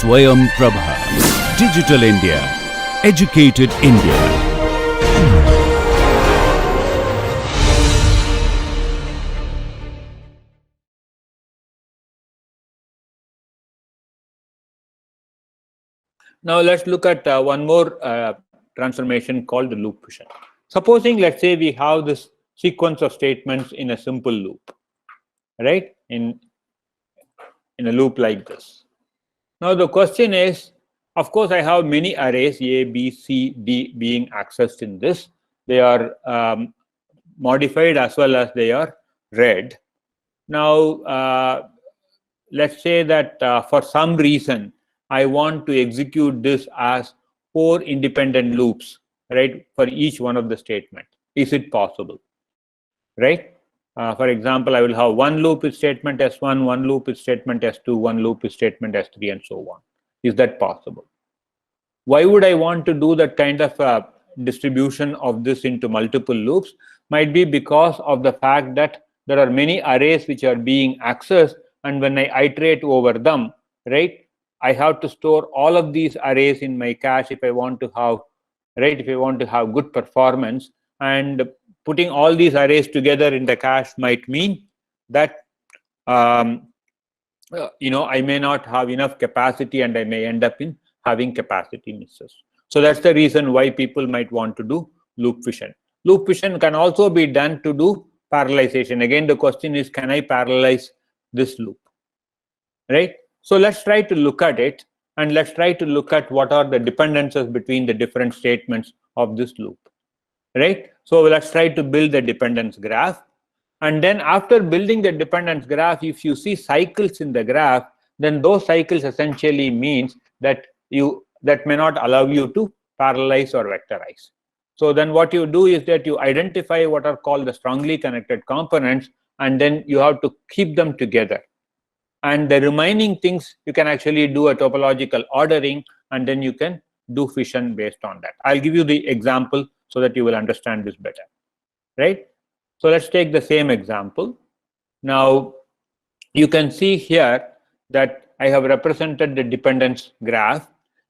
Swayam Prabha. Digital India. Educated India. Now let's look at one more transformation called the loop fission. Supposing, let's say, we have this sequence of statements in a simple loop, right? In a loop like this. Now the question is, of course, I have many arrays A, B, C, D being accessed in this. They are modified as well as they are read. Now, let's say that for some reason, I want to execute this as 4 independent loops, right, for each one of the statement. Is it possible, right? For example, I will have one loop with statement S1, one loop with statement S2, one loop with statement S3, and so on. Is that possible? Why would I want to do that kind of distribution of this into multiple loops? Might be because of the fact that there are many arrays which are being accessed, and when I iterate over them, right, I have to store all of these arrays in my cache if I want to have, right, if I want to have good performance. And putting all these arrays together in the cache might mean that I may not have enough capacity, and I may end up in having capacity misses. So that's the reason why people might want to do loop fission. Loop fission can also be done to do parallelization. Again, the question is, can I parallelize this loop, right? So let's try to look at it, and let's try to look at what are the dependencies between the different statements of this loop, right? So let's try to build the dependence graph. And then after building the dependence graph, if you see cycles in the graph, then those cycles essentially means that that may not allow you to parallelize or vectorize. So then what you do is that you identify what are called the strongly connected components, and then you have to keep them together. And the remaining things, you can actually do a topological ordering, and then you can do fission based on that. I'll give you the example so that you will understand this better, right? So let's take the same example. Now, you can see here that I have represented the dependence graph.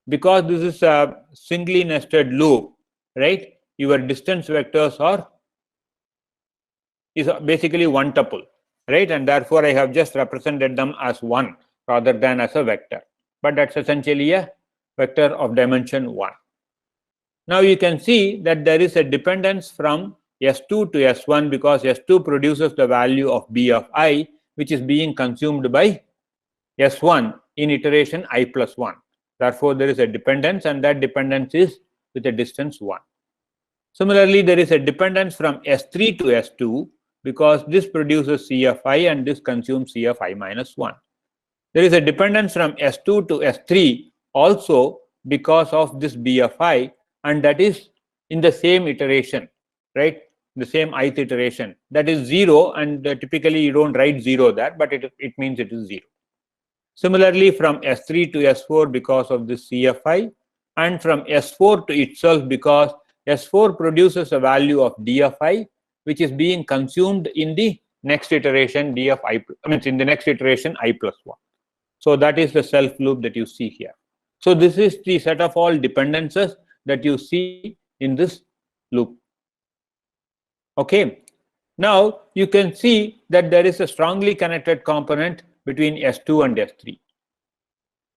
Because this is a singly nested loop, right? Your distance vectors is basically one tuple, right? And therefore, I have just represented them as one rather than as a vector. But that's essentially a vector of dimension 1. Now you can see that there is a dependence from S2 to S1 because S2 produces the value of B of I, which is being consumed by S1 in iteration I plus 1. Therefore, there is a dependence, and that dependence is with a distance 1. Similarly, there is a dependence from S3 to S2 because this produces C of I and this consumes C of I minus 1. There is a dependence from S2 to S3 also because of this B of I, and that is in the same iteration, right? The same ith iteration. That is 0, and typically you don't write 0 there, but it means it is 0. Similarly, from S3 to S4 because of this C of I, and from S4 to itself because S4 produces a value of D of I, which is being consumed in the next iteration D of I, in the next iteration I plus 1. So that is the self loop that you see here. So this is the set of all dependencies that you see in this loop. Okay. Now you can see that there is a strongly connected component between S2 and S3,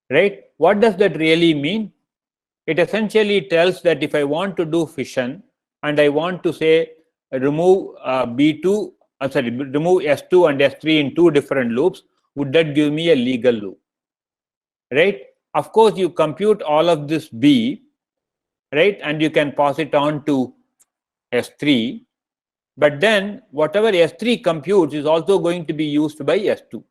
right? What does that really mean? It essentially tells that if I want to do fission and I want to say remove remove S2 and S3 in 2 different loops, would that give me a legal loop, right? Of course, you compute all of this B, right, and you can pass it on to S3, but then whatever S3 computes is also going to be used by S2.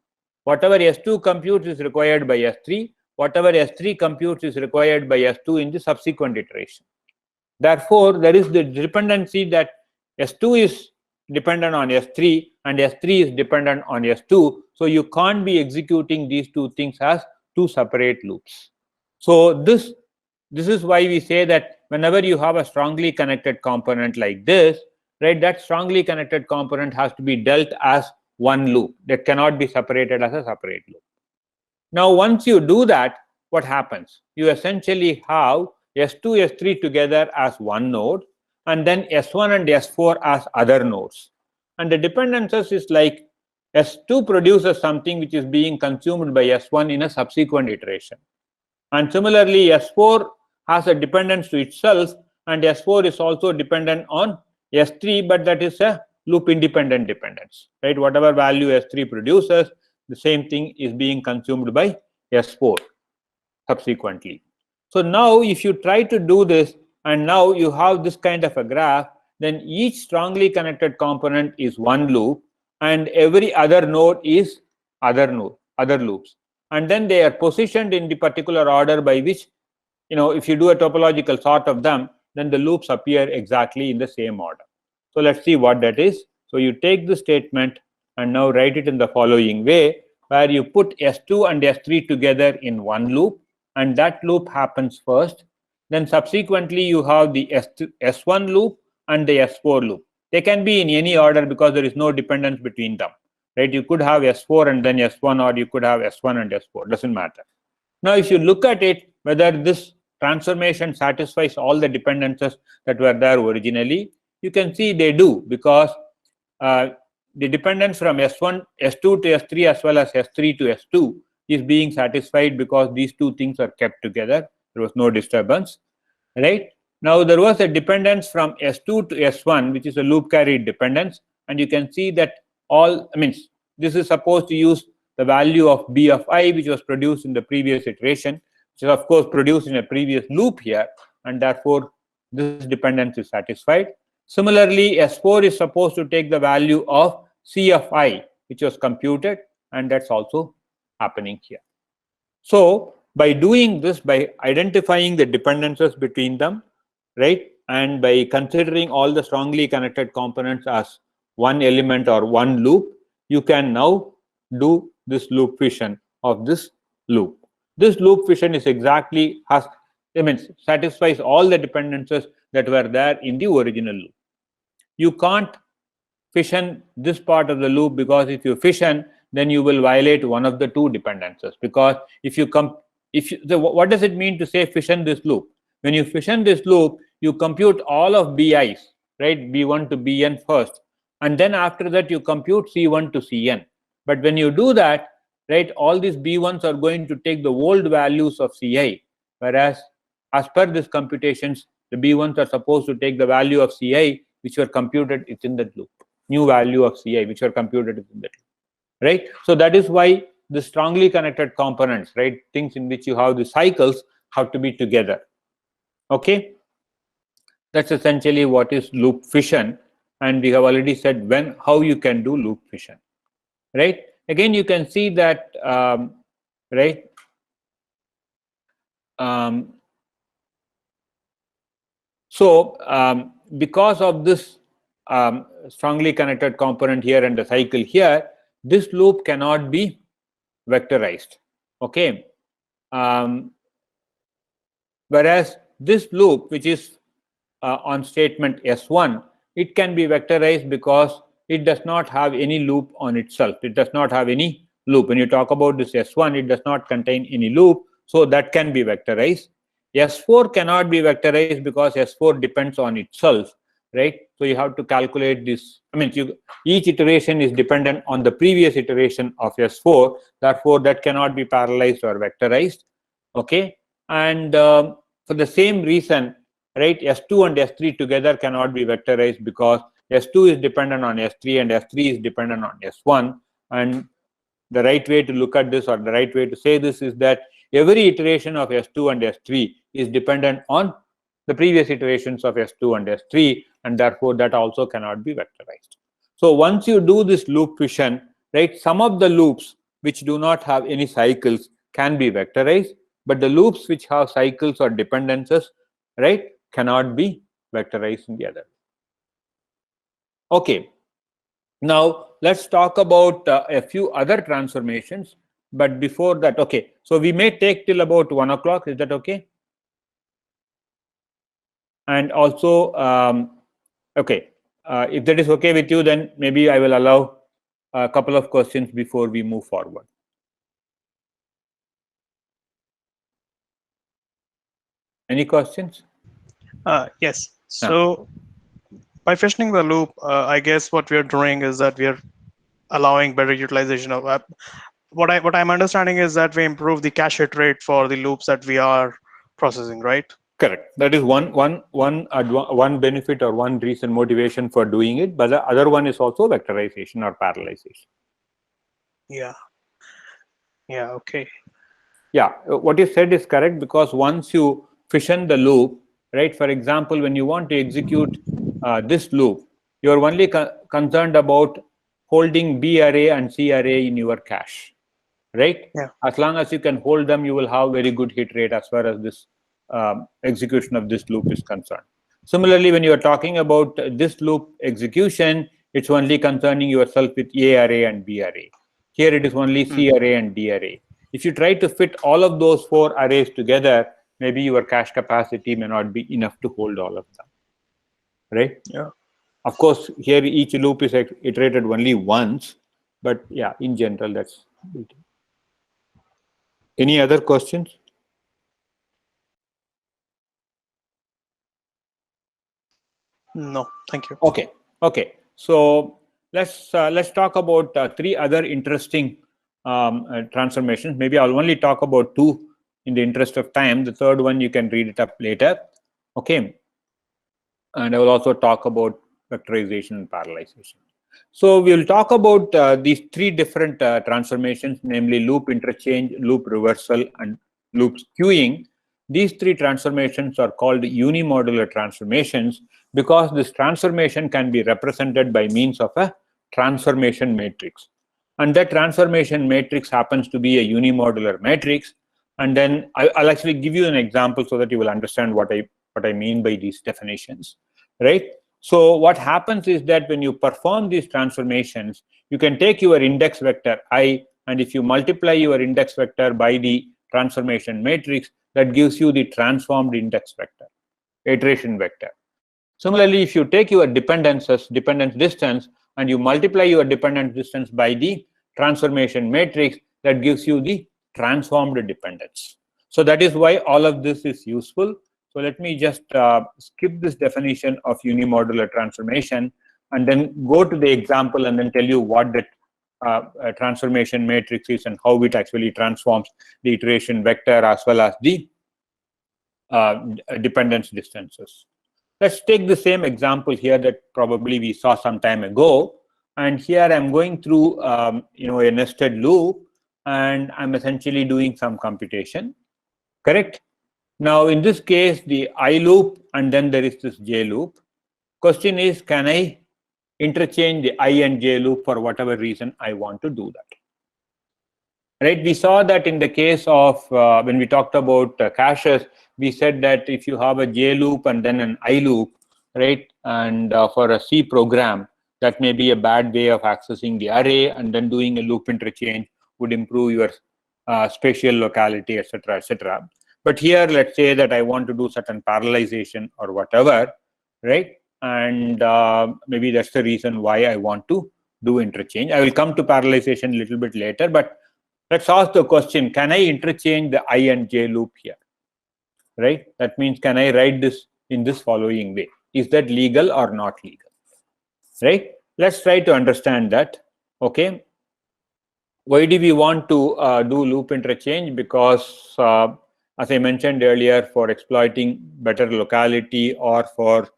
Whatever S2 computes is required by S3. Whatever S3 computes is required by S2 in the subsequent iteration. Therefore, there is the dependency that S2 is dependent on S3 and S3 is dependent on S2. So you can't be executing these two things as 2 separate loops. So this is why we say that whenever you have a strongly connected component like this, right, that strongly connected component has to be dealt as one loop that cannot be separated as a separate loop. Now, once you do that, what happens? You essentially have S2, S3 together as one node, and then S1 and S4 as other nodes. And the dependencies is like S2 produces something which is being consumed by S1 in a subsequent iteration. And similarly, S4 has a dependence to itself, and S4 is also dependent on S3, but that is a loop independent dependence, right? Whatever value S3 produces, the same thing is being consumed by S4 subsequently. So now if you try to do this, and now you have this kind of a graph, then each strongly connected component is one loop, and every other node is other loops. And then they are positioned in the particular order by which, if you do a topological sort of them, then the loops appear exactly in the same order. So let's see what that is. So you take the statement and now write it in the following way, where you put S2 and S3 together in one loop, and that loop happens first. Then subsequently you have the S1 loop and the S4 loop. They can be in any order because there is no dependence between them, right? You could have S4 and then S1, or you could have S1 and S4, doesn't matter. Now if you look at it, whether this transformation satisfies all the dependencies that were there originally, you can see they do, because the dependence from S1, S2 to S3 as well as S3 to S2 is being satisfied because these two things are kept together. There was no disturbance, right? Now there was a dependence from S2 to S1, which is a loop carried dependence, and you can see that this is supposed to use the value of B of I, which was produced in the previous iteration, which is of course produced in a previous loop here, and therefore this dependence is satisfied. Similarly, S4 is supposed to take the value of C of I, which was computed, and that's also happening here. So by doing this, by identifying the dependencies between them, right, and by considering all the strongly connected components as one element or one loop, you can now do this loop fission of this loop. This loop fission is exactly satisfies all the dependencies that were there in the original loop. You can't fission this part of the loop, because if you fission, then you will violate one of the two dependencies. Because what does it mean to say fission this loop? When you fission this loop, you compute all of BIs, right? B1 to Bn first, and then after that you compute C1 to Cn. But when you do that, right, all these B1s are going to take the old values of Ci, whereas as per this computations, the B1s are supposed to take the value of Ci which were computed within that loop, new value of Ci which were computed within that loop, right? So that is why the strongly connected components, right, things in which you have the cycles, have to be together. Okay, that's essentially what is loop fission, and we have already said how you can do loop fission, right? Again, you can see that right, because of this strongly connected component here and the cycle here, this loop cannot be vectorized. Okay, whereas this loop, which is on statement S1, it can be vectorized because it does not have any loop on itself. It does not have any loop. When you talk about this S1, it does not contain any loop, so that can be vectorized. S4 cannot be vectorized because S4 depends on itself, right? So you have to calculate this. Each iteration is dependent on the previous iteration of S4. Therefore, that cannot be parallelized or vectorized. Okay, and for the same reason, right, S2 and S3 together cannot be vectorized because S2 is dependent on S3 and S3 is dependent on S1. And the right way to look at this, or the right way to say this, is that every iteration of S2 and S3 is dependent on the previous iterations of S2 and S3, and therefore that also cannot be vectorized. So once you do this loop fission, right, some of the loops which do not have any cycles can be vectorized, but the loops which have cycles or dependencies, right, cannot be vectorized in the other. Okay, now let's talk about a few other transformations, but before that, okay, so we may take till about 1 o'clock. Is that okay? And also, okay, if that is okay with you, then maybe I will allow a couple of questions before we move forward. Any questions? Yes. So by fissioning the loop, I guess what we are doing is that we are allowing better utilization of what I'm understanding is that we improve the cache hit rate for the loops that we are processing, right? Correct. That is one benefit or one reason, motivation for doing it. But the other one is also vectorization or parallelization. Yeah. Yeah. Okay. Yeah, what you said is correct, because once you fission the loop, right? For example, when you want to execute this loop, you are only concerned about holding B array and C array in your cache, right? Yeah. As long as you can hold them, you will have very good hit rate as far as this execution of this loop is concerned. Similarly, when you are talking about this loop execution, it's only concerning yourself with A array and B array. Here it is only C array and D array. If you try to fit all of those 4 arrays together, maybe your cache capacity may not be enough to hold all of them, right? Yeah. Of course, here each loop is iterated only once, but yeah, in general, that's it. Any other questions? No, thank you. Okay. So let's talk about 3 other interesting transformations. Maybe I'll only talk about 2 in the interest of time. The third one you can read it up later. Okay, and I will also talk about vectorization and parallelization. So we'll talk about these 3 different transformations, namely loop interchange, loop reversal, and loop queuing. These 3 transformations are called unimodular transformations because this transformation can be represented by means of a transformation matrix. And that transformation matrix happens to be a unimodular matrix. And then I'll actually give you an example so that you will understand what I mean by these definitions, right? So what happens is that when you perform these transformations, you can take your index vector I, and if you multiply your index vector by the transformation matrix, that gives you the transformed index vector, iteration vector. Similarly, if you take your dependence distance, and you multiply your dependence distance by the transformation matrix, that gives you the transformed dependence. So that is why all of this is useful. So let me just skip this definition of unimodular transformation and then go to the example and then tell you what that transformation matrix is and how it actually transforms the iteration vector as well as the dependence distances. Let's take the same example here that probably we saw some time ago. And here I'm going through a nested loop, and I'm essentially doing some computation, correct? Now, in this case, the I loop, and then there is this J loop. Question is, can I interchange the I and J loop for whatever reason I want to do that? Right? We saw that in the case of when we talked about caches, we said that if you have a J loop and then an I loop, right, and for a C program, that may be a bad way of accessing the array, and then doing a loop interchange would improve your spatial locality, etc., etc. But here, let's say that I want to do certain parallelization or whatever, right? And maybe that's the reason why I want to do interchange. I will come to parallelization a little bit later, but let's ask the question, can I interchange the I and J loop here, right? That means, can I write this in this following way? Is that legal or not legal, right? Let's try to understand that, okay? Why do we want to do loop interchange? Because as I mentioned earlier, for exploiting better locality or for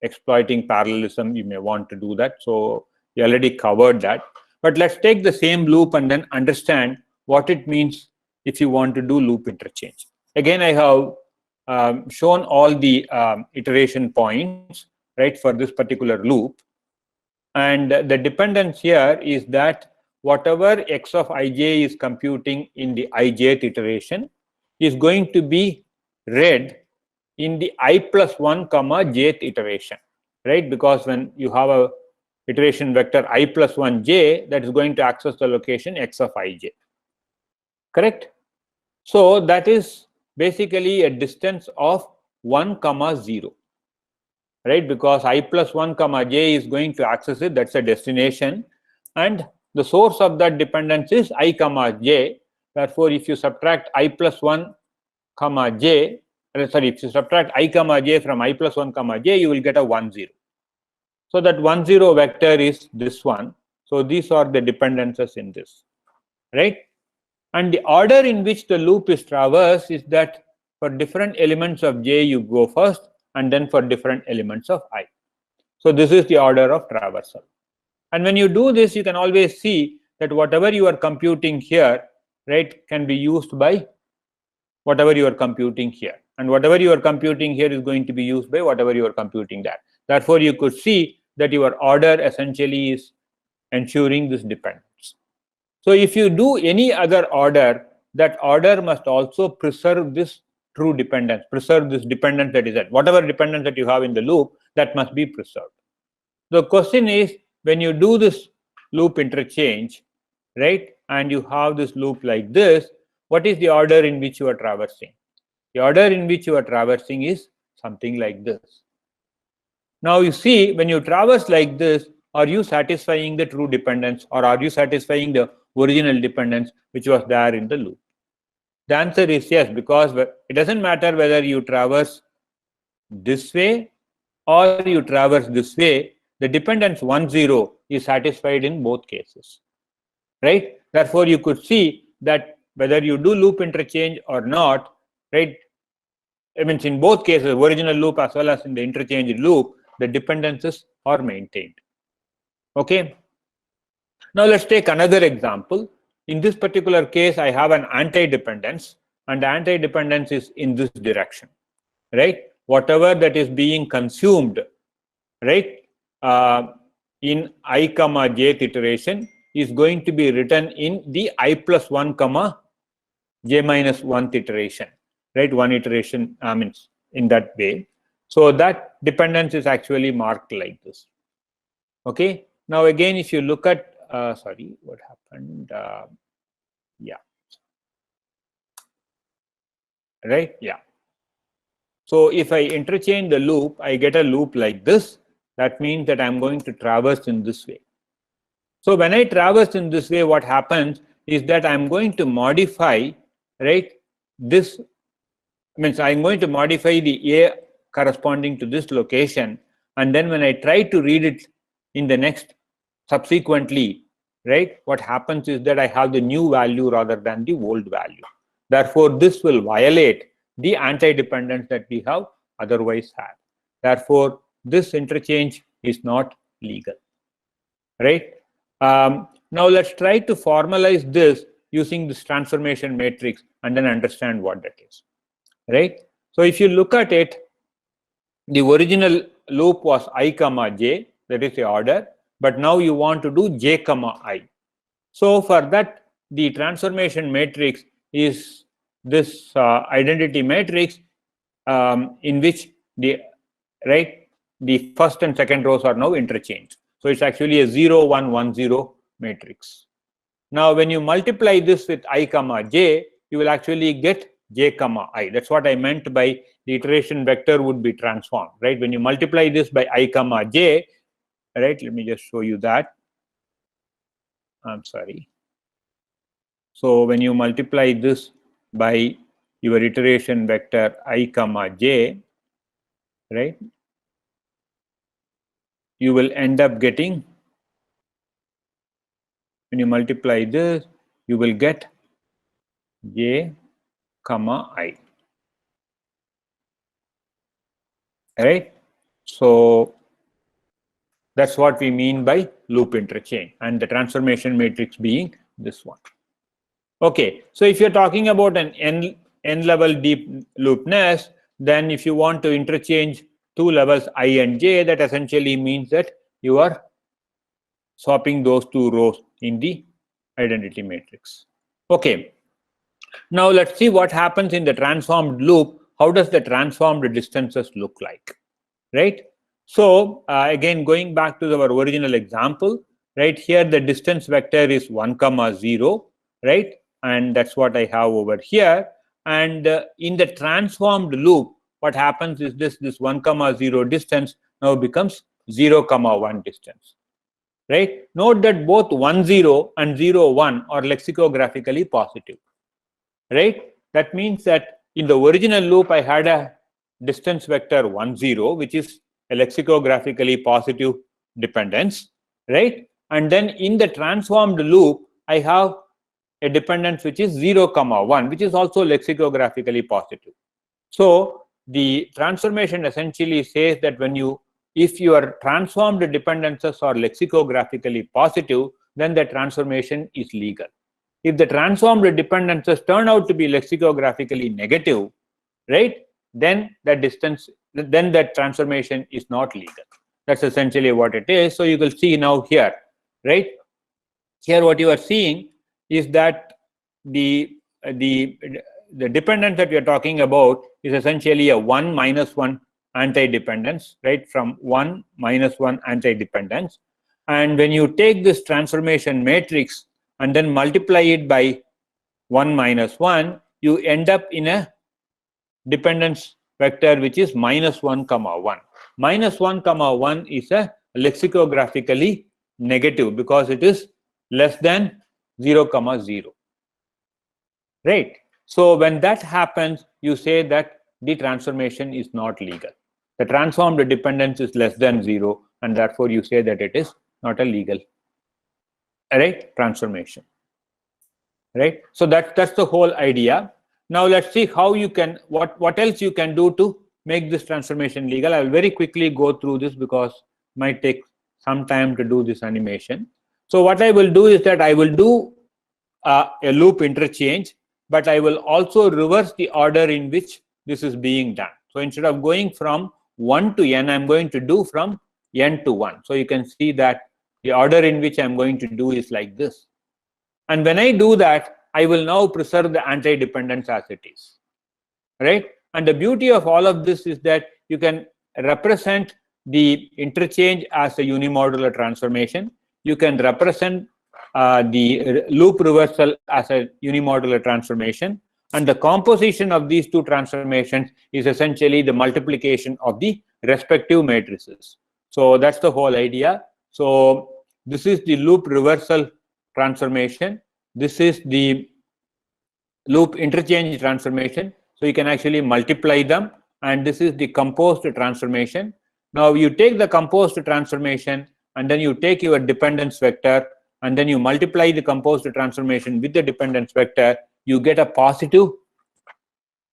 exploiting parallelism, you may want to do that. So we already covered that. But let's take the same loop and then understand what it means if you want to do loop interchange. Again, I have shown all the iteration points, right, for this particular loop. And the dependence here is that whatever x of ij is computing in the ijth iteration is going to be read in the I plus 1 comma jth iteration, right? Because when you have a iteration vector I plus 1 j, that is going to access the location x of ij, correct? So that is basically a distance of 1 comma 0, right? Because I plus 1 comma j is going to access it, that's a destination, and the source of that dependence is I comma j. Therefore, if you subtract I plus 1 comma j, if you subtract I comma j from I plus 1 comma j, you will get a 1 0. So that 1 0 vector is this one. So these are the dependencies in this, right? And the order in which the loop is traversed is that for different elements of j you go first, and then for different elements of I. So this is the order of traversal. And when you do this, you can always see that whatever you are computing here, right, can be used by whatever you are computing here. And whatever you are computing here is going to be used by whatever you are computing there. Therefore, you could see that your order essentially is ensuring this dependence. So if you do any other order, that order must also preserve this true dependence, preserve this dependence that is at whatever dependence that you have in the loop, that must be preserved. The question is, when you do this loop interchange, right, and you have this loop like this, what is the order in which you are traversing? The order in which you are traversing is something like this. Now you see, when you traverse like this, are you satisfying the true dependence, or are you satisfying the original dependence which was there in the loop? The answer is yes, because it doesn't matter whether you traverse this way or you traverse this way, the dependence 1 0 is satisfied in both cases, right? Therefore, you could see that whether you do loop interchange or not, right, I mean, in both cases, original loop as well as in the interchange loop, the dependencies are maintained. Okay. Now let's take another example. In this particular case, I have an anti-dependence, and the anti-dependence is in this direction, right? Whatever that is being consumed, right, in I comma jth iteration is going to be written in the I plus 1 comma j minus 1th iteration, right? One iteration means in that way. So that dependence is actually marked like this. Okay. Now again, if you look at sorry, what happened? Yeah. Right. Yeah. So if I interchange the loop, I get a loop like this. That means that I'm going to traverse in this way. So when I traverse in this way, what happens is that I'm going to modify, right, this means I'm going to modify the A corresponding to this location, and then when I try to read it in the next subsequently, right, what happens is that I have the new value rather than the old value. Therefore, this will violate the anti-dependence that we have otherwise had. Therefore, this interchange is not legal, right? Now let's try to formalize this using this transformation matrix and then understand what that is, right? So if you look at it, the original loop was I comma j, that is the order, but now you want to do j comma I. So for that, the transformation matrix is this identity matrix in which the first and second rows are now interchanged. So it's actually a 0 1 1 0 matrix. Now when you multiply this with I comma j, you will actually get j comma I. That's what I meant by the iteration vector would be transformed, right? When you multiply this by I comma j, right? Let me just show you that. I'm sorry. So when you multiply this by your iteration vector I comma j, right, you will end up getting, when you multiply this, you will get j comma I, right? So that's what we mean by loop interchange, and the transformation matrix being this one. Okay, so if you're talking about an n level deep loop nest, then if you want to interchange two levels I and j, that essentially means that you are swapping those two rows in the identity matrix. Okay, now let's see what happens in the transformed loop. How does the transformed distances look like, right? So again, going back to our original example, right, here the distance vector is 1 comma 0, right, and that's what I have over here. And in the transformed loop, what happens is this 1 comma 0 distance now becomes 0 comma 1 distance, right? Note that both 1 0 and 0 1 are lexicographically positive, right? That means that in the original loop, I had a distance vector 1, 0, which is a lexicographically positive dependence, right? And then in the transformed loop, I have a dependence which is 0, 1, which is also lexicographically positive. So the transformation essentially says that if your transformed dependences are lexicographically positive, then the transformation is legal. If the transformed dependences turn out to be lexicographically negative, right, then that transformation is not legal. That's essentially what it is. So you will see now here, right? Here what you are seeing is that the dependence that we are talking about is essentially a 1 minus 1 anti-dependence, right? From 1 minus 1 anti-dependence. And when you take this transformation matrix and then multiply it by 1 minus 1, you end up in a dependence vector which is minus 1, 1. Minus 1, 1 is a lexicographically negative because it is less than 0, 0. Right? So when that happens, you say that the transformation is not legal. The transformed dependence is less than 0, and therefore you say that it is not a legal, right, transformation. Right? So that's the whole idea. Now let's see how you can, what else you can do to make this transformation legal. I will very quickly go through this because it might take some time to do this animation. So what I will do is that I will do a loop interchange, but I will also reverse the order in which this is being done. So instead of going from 1 to n, I'm going to do from n to 1. So you can see that the order in which I'm going to do is like this. And when I do that, I will now preserve the anti-dependence as it is, right? And the beauty of all of this is that you can represent the interchange as a unimodular transformation. You can represent the loop reversal as a unimodular transformation. And the composition of these two transformations is essentially the multiplication of the respective matrices. So that's the whole idea. So this is the loop reversal transformation. This is the loop interchange transformation. So you can actually multiply them. And this is the composed transformation. Now you take the composed transformation and then you take your dependence vector and then you multiply the composed transformation with the dependence vector, you get a positive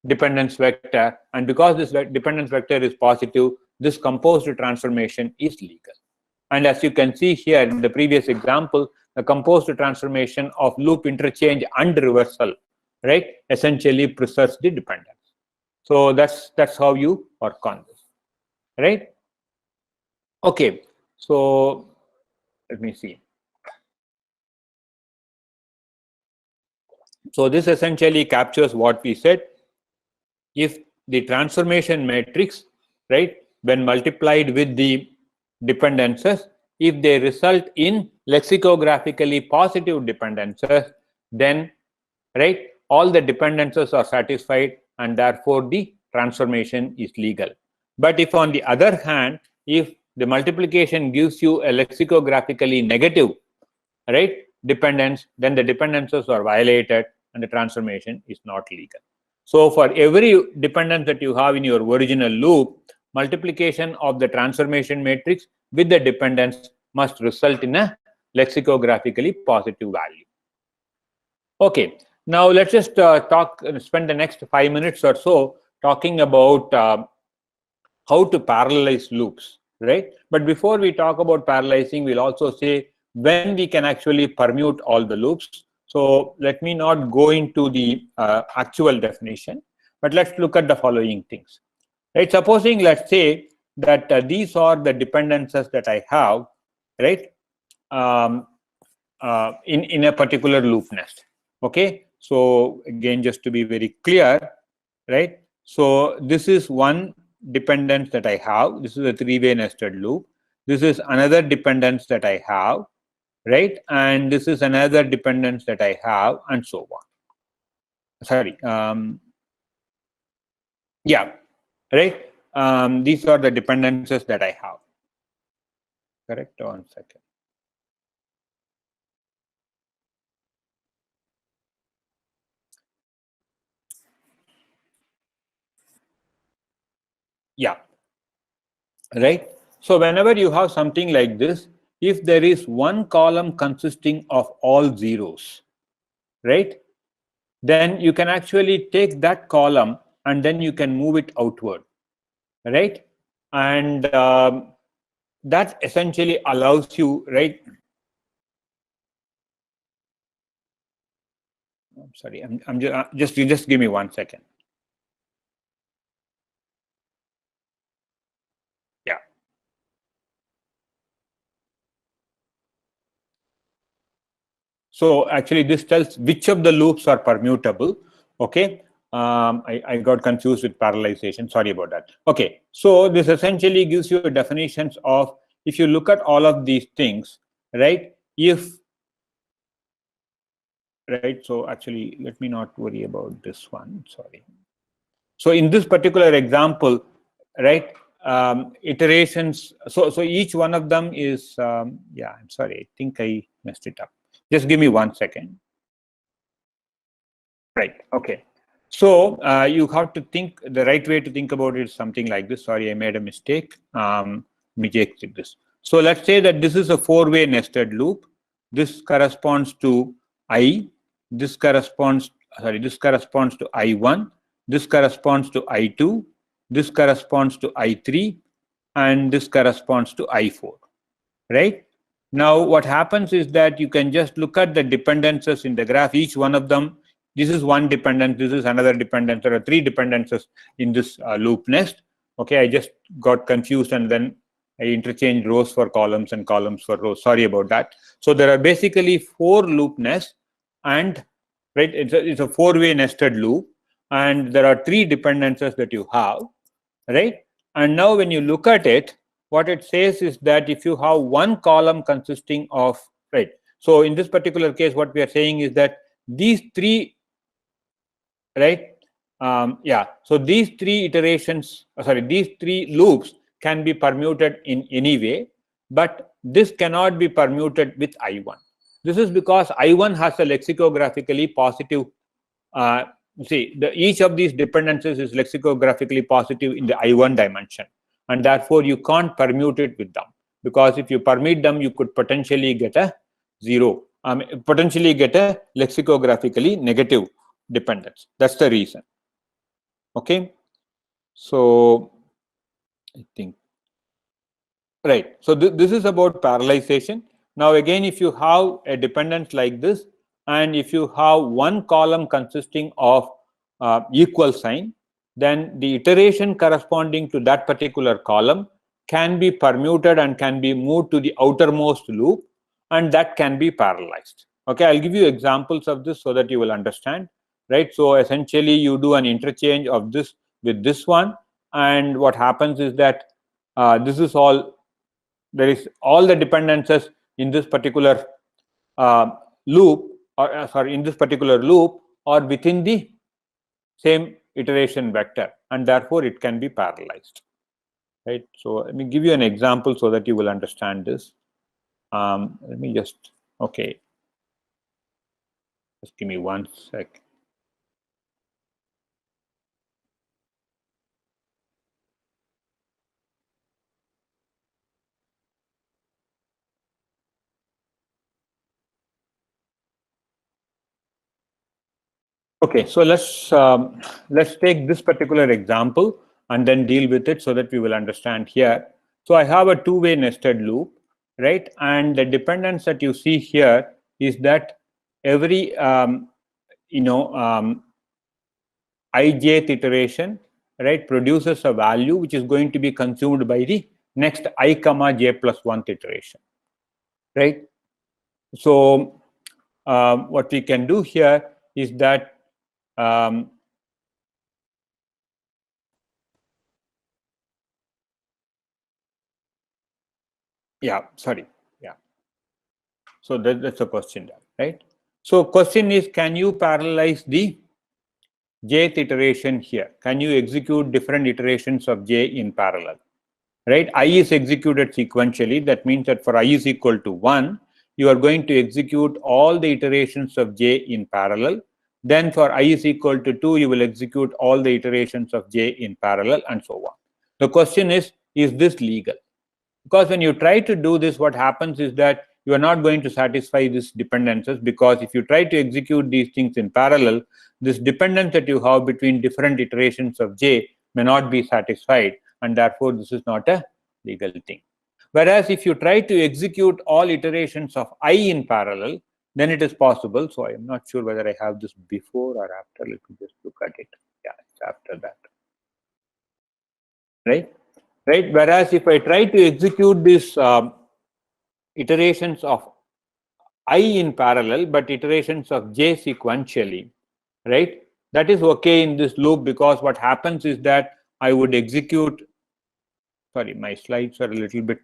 dependence vector. And because this dependence vector is positive, this composed transformation is legal. And as you can see here in the previous example, the composed transformation of loop interchange and reversal, right, essentially preserves the dependence. So that's how you work on this, right? Okay, so let me see. So this essentially captures what we said. If the transformation matrix, right, when multiplied with the dependences, if they result in lexicographically positive dependences, then, right, all the dependences are satisfied and therefore the transformation is legal. But if on the other hand, if the multiplication gives you a lexicographically negative, right, dependence, then the dependences are violated and the transformation is not legal. So for every dependence that you have in your original loop, multiplication of the transformation matrix with the dependence must result in a lexicographically positive value. Okay, now let's just spend the next 5 minutes or so talking about how to parallelize loops, right? But before we talk about parallelizing, we'll also say when we can actually permute all the loops. So let me not go into the actual definition, but let's look at the following things. Right? Supposing, let's say that these are the dependencies that I have, right, in a particular loop nest. Okay, so again, just to be very clear, right? So this is one dependence that I have. This is a three-way nested loop. This is another dependence that I have, right? And this is another dependence that I have, and so on. Sorry. Yeah, right. These are the dependencies that I have. Correct. 1 second. Yeah, right. So whenever you have something like this, if there is one column consisting of all zeros, right, then you can actually take that column and then you can move it outward, right? And that essentially allows you, right? I'm sorry, I'm just, you just give me 1 second. Yeah. So actually this tells which of the loops are permutable. Okay. I got confused with parallelization. Sorry about that. Okay. So this essentially gives you definitions of, if you look at all of these things, right? Right. So actually, let me not worry about this one. Sorry. So in this particular example, right, iterations. So each one of them is, yeah, I'm sorry. I think I messed it up. Just give me 1 second. Right. Okay. So you have to think, the right way to think about it is something like this. Sorry, I made a mistake. Let me check this. So let's say that this is a four-way nested loop. This corresponds to I. This corresponds to I1. This corresponds to I2. This corresponds to I3, and this corresponds to I4. Right. Now, what happens is that you can just look at the dependencies in the graph. Each one of them, this is one dependence, this is another dependence. There are three dependencies in this loop nest. Okay, I just got confused and then I interchanged rows for columns and columns for rows. Sorry about that. So there are basically four loop nests, and right, it's a four-way nested loop, and there are three dependencies that you have, right? And now when you look at it, what it says is that if you have one column consisting of, right, so in this particular case, what we are saying is that these three, right, yeah, so these three iterations, these three loops can be permuted in any way, but this cannot be permuted with I1. This is because I1 has a lexicographically positive, each of these dependencies is lexicographically positive in the I1 dimension, and therefore you can't permute it with them, because if you permute them, you could potentially get a zero, potentially get a lexicographically negative dependence. That's the reason. Okay, so I think, right. So this is about parallelization. Now again, if you have a dependence like this, and if you have one column consisting of equal sign, then the iteration corresponding to that particular column can be permuted and can be moved to the outermost loop, and that can be parallelized. Okay, I'll give you examples of this so that you will understand. Right. So essentially, you do an interchange of this with this one, and what happens is that this is all, there is all the dependencies in this particular loop, or in this particular loop, or within the same iteration vector, and therefore it can be parallelized. Right. So let me give you an example so that you will understand this. Let me just, okay, just give me 1 sec. Okay, so let's take this particular example and then deal with it so that we will understand here. So I have a two-way nested loop, right? And the dependence that you see here is that every ijth iteration, right, produces a value which is going to be consumed by the next I comma j plus 1th iteration, right? So what we can do here is that yeah, sorry, yeah. So that's a question there, right? So question is, can you parallelize the jth iteration here? Can you execute different iterations of j in parallel? Right? I is executed sequentially. That means that for I is equal to 1, you are going to execute all the iterations of j in parallel. Then for I is equal to 2, you will execute all the iterations of j in parallel, and so on. The question is this legal? Because when you try to do this, what happens is that you are not going to satisfy these dependencies, because if you try to execute these things in parallel, this dependence that you have between different iterations of J may not be satisfied, and therefore this is not a legal thing. Whereas if you try to execute all iterations of I in parallel, then it is possible. So I am not sure whether I have this before or after. Let me just look at it. Yeah, it's after that. Right. Whereas if I try to execute these iterations of I in parallel, but iterations of J sequentially, right, that is okay in this loop, because what happens is that I would execute, sorry, my slides are a little bit,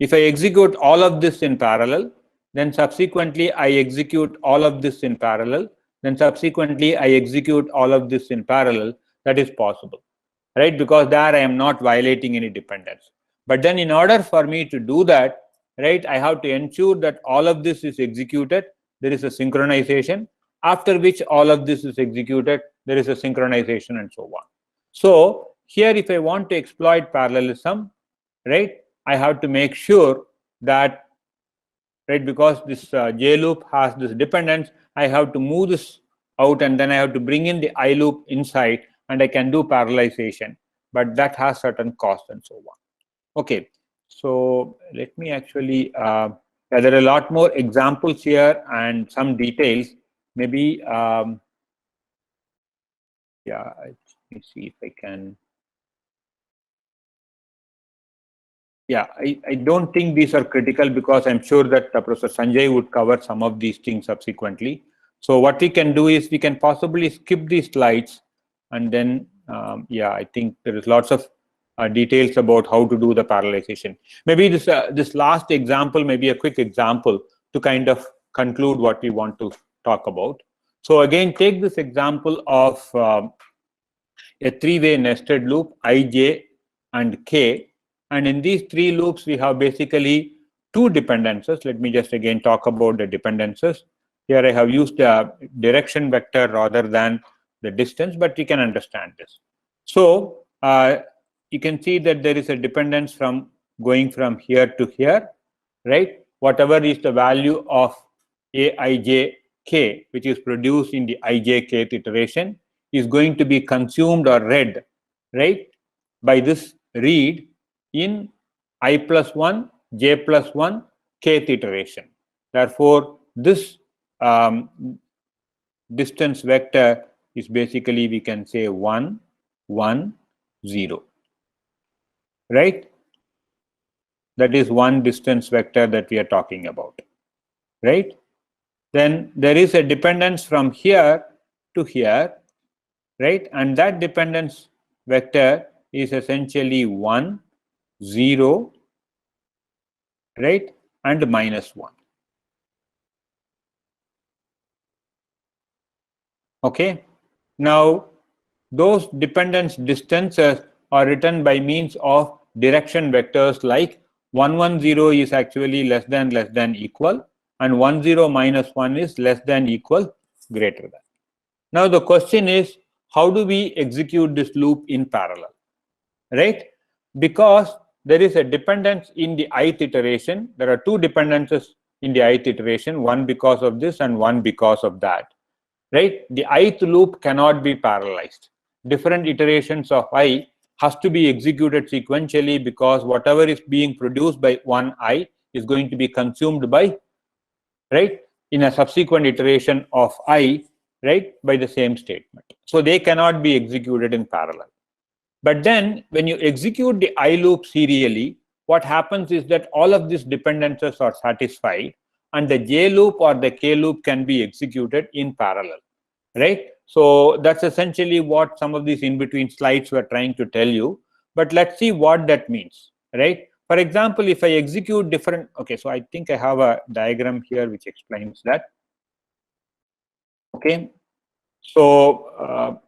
if I execute all of this in parallel, then subsequently I execute all of this in parallel, then subsequently I execute all of this in parallel. That is possible, right? Because there I am not violating any dependence. But then in order for me to do that, right, I have to ensure that all of this is executed. There is a synchronization, after which all of this is executed. There is a synchronization, and so on. So here, if I want to exploit parallelism, right, I have to make sure that, right, because this J loop has this dependence, I have to move this out, and then I have to bring in the I loop inside, and I can do parallelization, but that has certain costs and so on. Okay, so let me actually, there are a lot more examples here and some details. Maybe, yeah, let me see if I can. Yeah, I don't think these are critical, because I'm sure that Professor Sanjay would cover some of these things subsequently. So what we can do is we can possibly skip these slides, and then, yeah, I think there is lots of details about how to do the parallelization. Maybe this last example may be a quick example to kind of conclude what we want to talk about. So again, take this example of a three-way nested loop, I, and K. And in these three loops, we have basically two dependencies. Let me just again talk about the dependencies. Here I have used the direction vector rather than the distance, but you can understand this. So you can see that there is a dependence from going from here to here, right? Whatever is the value of Aij k, which is produced in the ij kth iteration, is going to be consumed or read, right, by this read in I plus 1, j plus 1, kth iteration. Therefore, this distance vector is basically, we can say 1, 1, 0, right? That is one distance vector that we are talking about, right? Then there is a dependence from here to here, right? And that dependence vector is essentially 1, 0, right, and minus 1. Okay. Now, those dependence distances are written by means of direction vectors, like 1, 1, 0 is actually less than equal, and 1, 0 minus 1 is less than equal greater than. Now the question is, how do we execute this loop in parallel, right? Because there is a dependence in the ith iteration. There are two dependencies in the ith iteration, one because of this and one because of that, right? The ith loop cannot be parallelized. Different iterations of I has to be executed sequentially, because whatever is being produced by one I is going to be consumed by, right, in a subsequent iteration of I, right, by the same statement. So they cannot be executed in parallel. But then when you execute the I loop serially, what happens is that all of these dependencies are satisfied, and the J loop or the K loop can be executed in parallel, right? So that's essentially what some of these in-between slides were trying to tell you. But let's see what that means, right? For example, if I execute different, okay, so I think I have a diagram here which explains that. Okay, so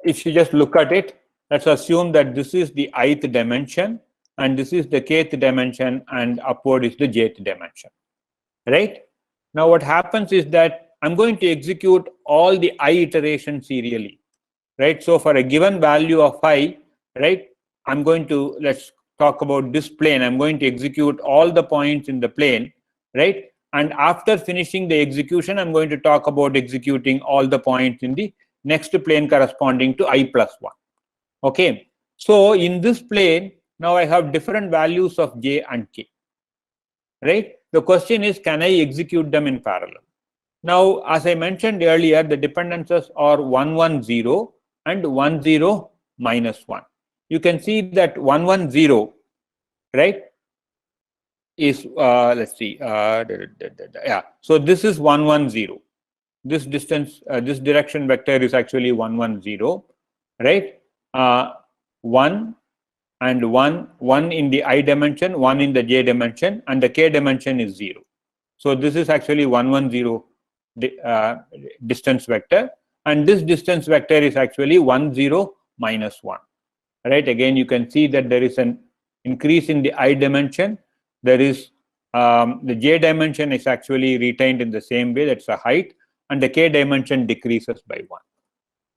if you just look at it, let's assume that this is the ith dimension, and this is the kth dimension, and upward is the jth dimension, right? Now what happens is that I'm going to execute all the I iterations serially, right? So for a given value of I, right? Let's talk about this plane. I'm going to execute all the points in the plane, right? And after finishing the execution, I'm going to talk about executing all the points in the next plane corresponding to I plus 1. Okay, so in this plane, now I have different values of j and k, right? The question is, can I execute them in parallel? Now, as I mentioned earlier, the dependencies are 1, 1, 0 and 1, 0, minus 1. You can see that 1, 1, 0, right, is, let's see, yeah. So this is 1, 1, 0. This distance, this direction vector is actually 1, 1, 0, right? 1 and 1 in the I dimension, 1 in the j dimension, and the k dimension is 0. So this is actually 1, 1, 0 distance vector, and this distance vector is actually 1, 0, minus 1. Right? Again, you can see that there is an increase in the I dimension. There is the j dimension is actually retained in the same way, that's a height, and the k dimension decreases by 1.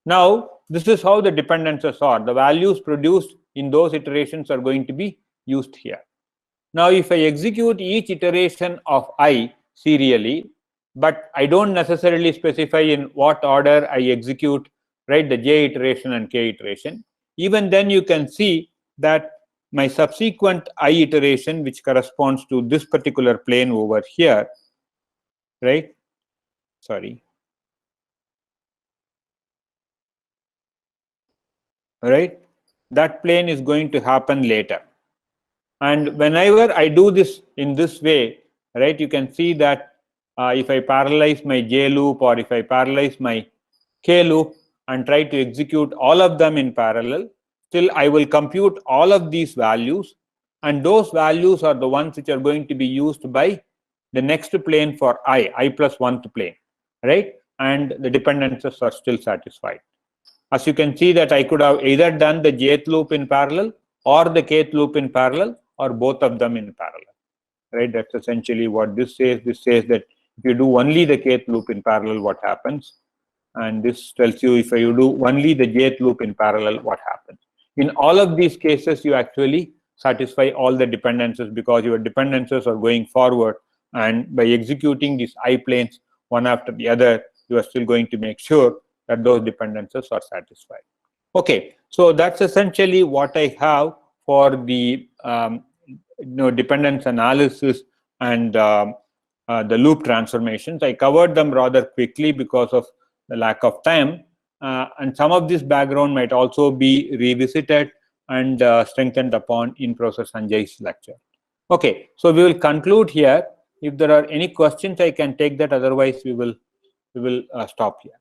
Now, this is how the dependencies are. The values produced in those iterations are going to be used here. Now, if I execute each iteration of I serially, but I don't necessarily specify in what order I execute, right, the j iteration and k iteration, even then you can see that my subsequent I iteration, which corresponds to this particular plane over here, right, sorry, right, that plane is going to happen later. And whenever I do this in this way, right, you can see that if I parallelize my j loop or if I parallelize my k loop and try to execute all of them in parallel, still I will compute all of these values, and those values are the ones which are going to be used by the next plane for I plus 1th plane, right? And the dependencies are still satisfied. As you can see that I could have either done the jth loop in parallel or the kth loop in parallel or both of them in parallel, right? That's essentially what this says. This says that if you do only the kth loop in parallel, what happens? And this tells you if you do only the jth loop in parallel, what happens. In all of these cases, you actually satisfy all the dependencies because your dependencies are going forward, and by executing these I planes one after the other, you are still going to make sure that those dependencies are satisfied. Okay, so that's essentially what I have for the dependence analysis and the loop transformations. I covered them rather quickly because of the lack of time, and some of this background might also be revisited and strengthened upon in Professor Sanjay's lecture. Okay, so we will conclude here. If there are any questions, I can take that. Otherwise, we will stop here.